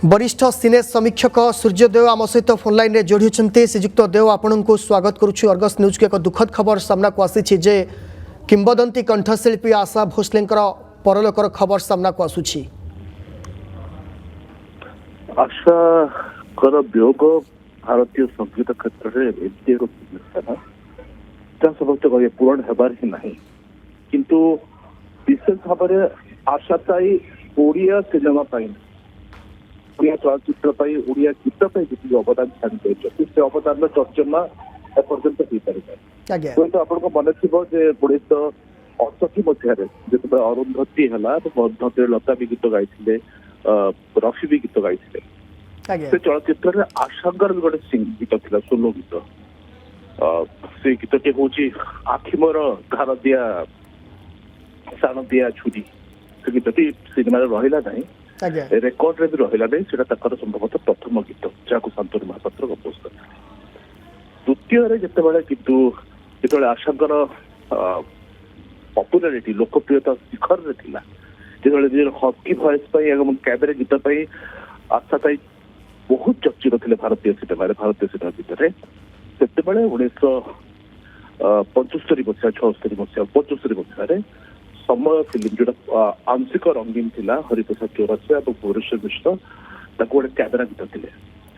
वरिष्ठ सिने समीक्षक सूर्यदेव आम सहित फोनलाइन में जोड़ी श्रीजुक्त देव आपण को स्वागत करुछु। अर्गस न्यूज को एक दुखद खबर सामना को आसी जे किंबदंती कंठशिल्पी आशा भोसले परलोकर खबर सामना को आसुछि। आशा कर वियोग भारतीय संगीत क्षेत्र में एमती एक समस्या समस्त कहे पूरण हेबार ही नहीं, किंतु विशेष भाव में आशाताई ओडिया सिनेमा ओडिया चलचित्र ओडिया गीत जी अवदान छाड़ी से अवदान चर्चमा एपर्यंत हो पारे। तो आपको मन थी 1968 मसीह जो अरुंधति है अरुंधति लता भी गीत गाई, रफी भी गीत गाई। से चलचित्र आशांकर भी गोटे गीत थी सोलो गीत। से गीत टे हूँ आखि मोर धार दिया साण दिया छुरी। से गीत सिनेमा रहा ना रेकर्ड रे भी रहा नहीं, संभवतः प्रथम गीत जहाँ शांतनु महापात्र कंपोज कर। द्वितीय जिते किंतु जो आशांकर पॉपुलारिटी लोकप्रियता शिखर रे थिला, जो हस्की भॉइस कैबरे गीत आशा ताई बहुत चर्चित थे भारतीय सिनेमा भितर से 1975 मसीहा 76 मसीहा 75 मसीह समय फिल्म जो आंशिक रंगीन थिला हरिप्रसाद चौरसिया और भुवनेश्वर मिश्र गोटे कैबरा गीत थे।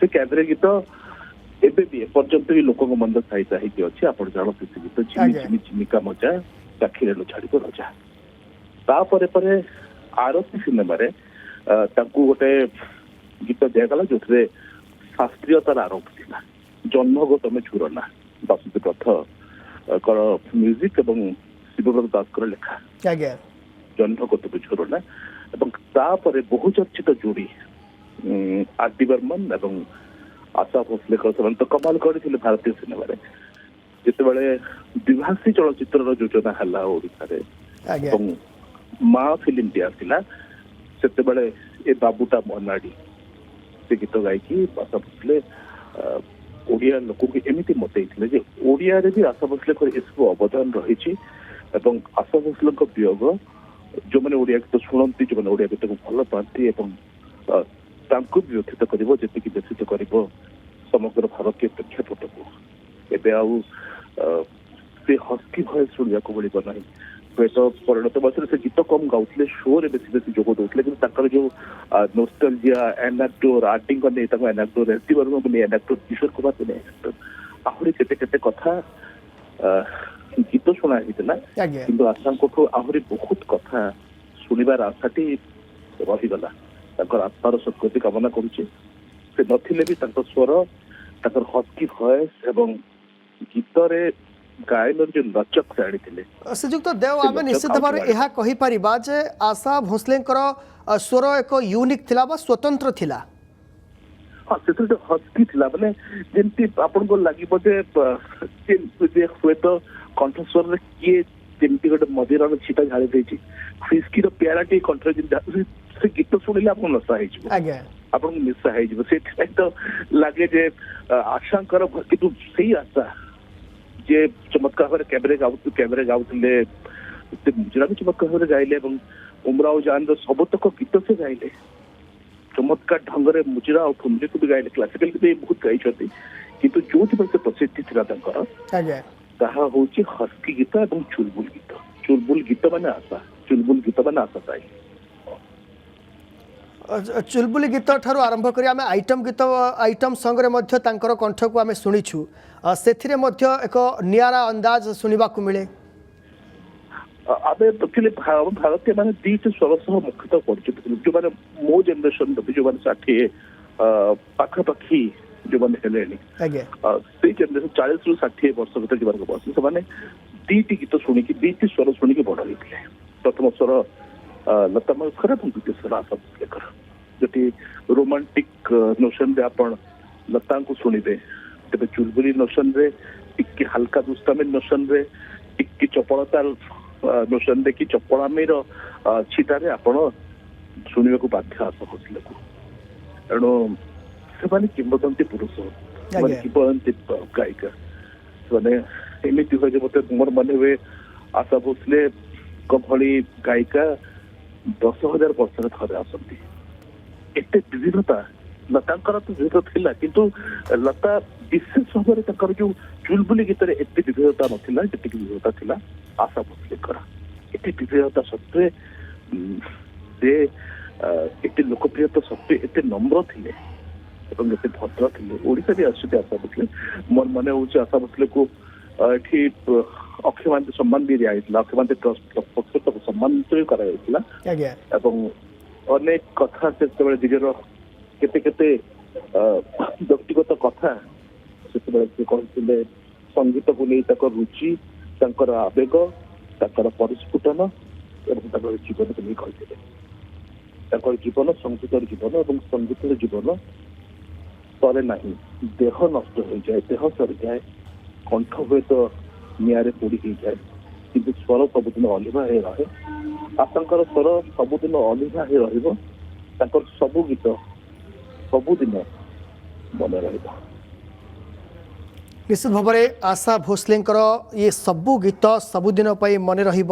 से कैबरे गीत एबे भी एपर्यंत भी लोक मन साहित्य अच्छी आप जानते से गीत झिमी झिमी झिमिका मजा चाखिरे छाड़ी को रजा। तापर आरती सिनेमा गोटे गीत दिगला जो शास्त्रीयतार आरोप था जन्मगत में झुरना वासुदेव रथ म्यूजिक एवं शिवब्रत दास लेखा जन्मगत में झुरना। बहुचर्चित जोड़ी आर.डी. बर्मन एवं आशा भोसले तो कमाल करते भारतीय सिनेमा जिते द्विभाषी चलचित्र योजना है ओडिशा माँ फिल्म टी आसला से ए बाबूटा मनाड़ी से गीत गायकी आशा भोसले ओडिया लोक को एमती मतई ओडिया भी आशा भोसले एसबू अवदान रही। आशा भोसले वियोग जो मैंने ओडिया गीत शुणती जो मैंने ओडिया गीत को भल पाती भी व्यथित कर जी व्यथित कर समग्र भारतीय प्रेक्षापट को एवं से हस्की भयस शुणा मिल ना। हूँ तो परिणत बस से गीत कम गाँव शो रे बेसी बेसी जोग दौले कि जो नोस्टाल्जिया एनाक्टोर आर्टिंग एनाक्टोर एस.डी. बर्मन एनाक्टोर किशोर कुमार एनाक्टोर आहरी केते कथा गीत शुणा कि आशा आहरी बहुत कथा शुणवार आशाटी रहीगला। आत्मार सद्गति कामना करुचे से नथिले भी स्वर हस्की भयस एवं गीत गायन जो लचक से आनी श्रीजुक्त देव आम निश्चित भाव यह कहीपर जे आशा भोसले स्वर एक यूनिक थिला बा स्वतंत्र थिला। हाँ से हस्की थिला माने जेंती आपन को लागिबो जे हुए तो कंठस्वर किए जेंती गोटे मदिरार छिटा झाड़ी देछि फिस्की रो प्याराटी कंठ से गीत शुणिले आप नशा हो निशा हो तो लगे जे आशांकर किंतु सही आशा जे चमत्कार भाव कैबरे गाउले मुजरा भी चमत्कार भाव गाइले उमराव जान सबतक गीत से गाइले चमत्कार ढंग से मुजरा और ठुमरी को भी गाइले क्लासिकल गीत बहुत गाई किंतु जो से प्रसिद्धि था हूँ हस्की गीत और चुलबुल गीत माने आशा चुलबुल गीत माने आशा ताई चुलबुली गीत ठारू आरंभ करी आमे आइटम गीत आइटम संग रे मध्य तांकर कंठ को आमे सुनिछु सेथिरे मध्य एक नियारा अंदाज सुनिबा को मिले। आबे पथिले भारतीय माने दीट स्वरसह मुख्यतः परिचित जो माने मो जनरेशन जो माने 60 पाखापाखी जो माने हेलेनी से जनरेशन 40 रु 60 वर्ष भीतर जो बस से माने दीट गीत सुनिकी दीट स्वर सुनिकी बड़ होइथिले। प्रथम स्वर लता मंगेशकर और द्वितीय स्वर आशा भोसलेकर जो रोमांटिक नोशन रे आपण लता को शुणिबे तेज चुलबुली नोशन रे टिक्की हल्का दुष्टामी नोशन रे टिक्की चपलता नोशन रे कि चपलामी छिटारे आपण शुणा को बाध्य आशा भोसले को तेणु से किंबदंती पुरुष किंबदंती गायिका से एमती हुए मत मोर मन हुए आशा भोसले भली गायिका 10,000 वर्ष थे आसती एते विविधता लतांकर तो विविध थिला किंतु लता विशेष भाବରେ ତାଙ୍କର ଯୋଉ ଚୁଲବୁଲି ଗୀତରେ ଏତେ ବିବିଧତା ନଥିଲା ଯେତିକି ବିବିଧତା ଥିଲା ଆଶା ଭୋସଲେଙ୍କର ଏତେ ବିବିଧତା ସତ୍ତ୍ୱେ ସେ ଏତେ ଲୋକପ୍ରିୟତା ସତ୍ତ୍ୱେ ଏତେ ନମ୍ର ଥିଲେ ଏବଂ ଏତେ ଭଦ୍ର ଥିଲେ ଓଡ଼ିଶାରେ ଆସୁଛନ୍ତି ଆଶା ଭୋସଲେ ମୋର ମନେ ହଉଛି ଆଶା ଭୋସଲେକୁ ଏଠି ଅକ୍ଷୟ ମହାନ୍ତି ସମ୍ମାନ ଦିଆଯାଇଥିଲା ଅକ୍ଷୟ ମହାନ୍ତି ଟ୍ରଷ୍ଟ ପକ୍ଷରୁ ତାକୁ ସମ୍ମାନିତ କରାଯାଇଥିଲା ଏବଂ ଅନେକ କଥା ସେତେବେଳେ ନିଜର କେତେ କେତେ ବ୍ୟକ୍ତିଗତ କଥା ସେତେବେଳେ ସେ କହିଥିଲେ ସଙ୍ଗୀତକୁ ନେଇ ତାଙ୍କର ରୁଚି ତାଙ୍କର ଆବେଗ ତାଙ୍କର ପରିସ୍ଫୁଟନ ଏବଂ ତାଙ୍କର ଜୀବନକୁ ନେଇ କହିଥିଲେ ତାଙ୍କର ଜୀବନ ସଙ୍ଗୀତର ଜୀବନ ଏବଂ ସଙ୍ଗୀତର ଜୀବନ ସରେ ନାହିଁ ଦେହ ନଷ୍ଟ ହୋଇଯାଏ ଦେହ ସରିଯାଏ କଣ୍ଠ ହୁଏତ ନିଆଁରେ ପୋଡ଼ି ହେଇଯାଏ କିନ୍ତୁ ସ୍ୱର ସବୁଦିନ ଅଲିଭା ହେଇ ରହେ ଆଶାଙ୍କର ସ୍ୱର ସବୁଦିନ ଅଲିଭା ହେଇ ରହିବ ତାଙ୍କର ସବୁ ଗୀତ ସବୁଦିନ ମନେ ରହିବ निश्चित भाव में आशा भोसलेंकर ये सबू गीत सबुदिन मन रही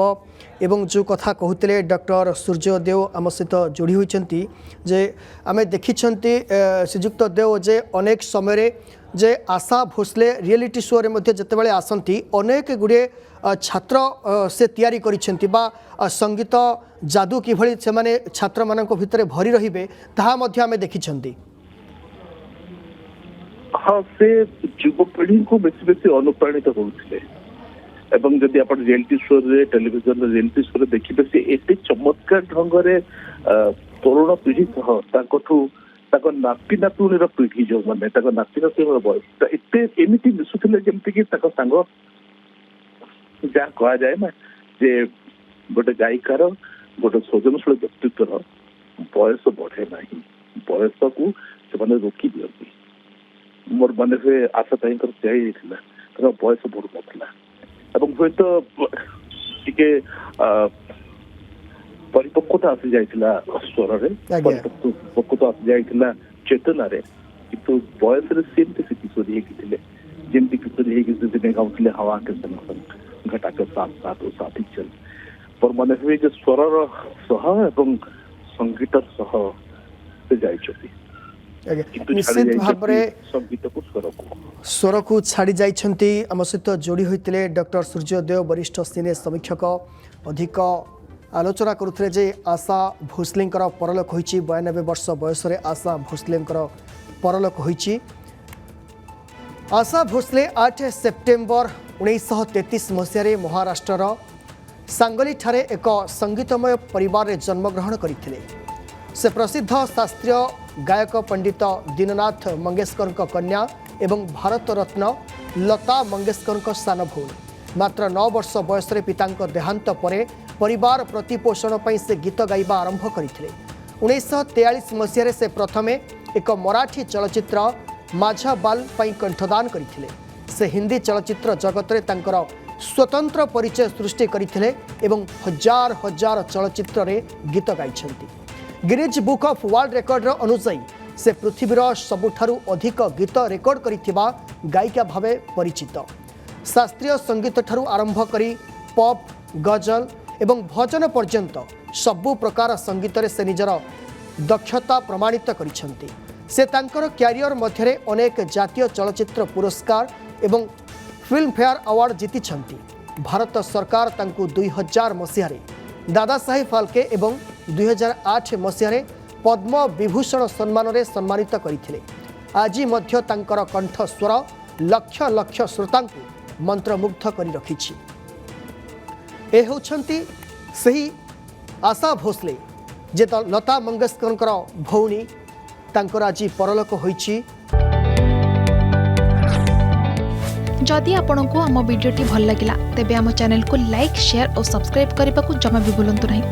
जो कथा कहते डॉक्टर सूर्यदेव आम सहित जोड़ी होती जे आम देखी श्रीजुक्त देव जे अनेक समय जे आशा भोसले रियलिटी शो रे मध्य जितेबाला आसती अनेक गुड़े छात्र से तैयारी करिसेंती बा संगीत जादू किभली से माने छात्र मानक भितर भरी रहिबे ताहा मध्य आमे देखिछंती हाँ से युवपीढ़ी को बेसी बेसी अनुप्राणित होते एवं जदि आप रियलिटी शो रे टेलीविजन रियलिटी शो रे देखिबे से एते चमत्कार ढंग रे तरुण पीढ़ी सह ताकठू ताको नाती नातुणीर पीढ़ी जो माने ताको नाती नातुणीर बयस एते एमिति मिसुथिले जेमति कि ताको सांग जा कहा जाए ना जे गोटे गायिकार गोटे सृजनशील व्यक्तित्वर बयस बढ़े नहीं बयस को से रोकी दियंती मोर मन से आशा ताईंकर चाहिए बयस बढ़ू नथिला एवं हूँ तो टिके परिपक्वता आसी जाइथिला स्वर रे परिपक्वता आसी जाइथिला चेतना रे किंतु बयस रे सेमती से किशोरी हे किथिले जेमती किशोरी हे कि दिन गाउथिले हवा के संग घटा के साथ साथ ओ साथी चल पर मन हुए जे स्वर सह एवं संगीत सह से जाइछथि निश्चित भाव स्वर को छाड़ी जाइछंती आम सहित जोड़ी होते डॉक्टर सूर्यदेव वरिष्ठ सिने समीक्षक अधिक आलोचना करुले जे आशा भोसलेंकर परलोक होइछि 92 वर्ष बयस आशा भोसलेंकर परलोक होइछि आशा भोसले 8 सेप्टेम्बर 1933 मसीह महाराष्ट्र सांगली ठारे एक संगीतमय परिवार रे जन्मग्रहण करथिले से प्रसिद्ध शास्त्रीय गायक पंडित दीननाथ मंगेशकर कन्या एवं भारत रत्न लता मंगेशकर सान भौणी मात्र 9 वर्ष बयस पिता देहांत पर परिवार प्रतिपोषण पर से गीत गाइबा आरंभ करथिले 1943 मसीह से प्रथमे एक मराठी चलचित्र माझा बाल पई कंठदान करथिले से हिंदी चलचित्र जगत रे तांकर स्वतंत्र परिचय सृष्टि करथिले एवं हजार हजार चलचित्र रे गीत गाइछंती Guinness book of world record अनुसार से पृथ्वीर सबुठारु अधिक गीत रेकर्ड करिथिबा गायिका भावे परिचित शास्त्रीय संगीत ठारु आरंभ करी पॉप गजल एवं भजन पर्यंत सबु प्रकार संगीत रे से निजर दक्षता प्रमाणित करिसेंती से तांकर क्यारियर मध्यरे अनेक जातीय चलचित्र पुरस्कार एवं फिल्म फेयर अवार्ड जीतिछंती भारत सरकार तांकु 2000 मसीह दादा साहेब फाल्के एवं 2008 मसीह पद्म विभूषण सम्मान रे सम्मानित करथिले आज मध्य तांकर कंठ स्वर लक्ष लक्ष श्रोता मंत्रमुग्ध करी रखिछि ए होछंती सही आशा भोसले जे लता मंगेशकर भौणी तांकर आज परलोक होइछि जदि आपंक आम भिडी भल लगा तेब आम चैनल को लाइक शेयर और सब्सक्राइब करने को जमा भी भूलु नहीं।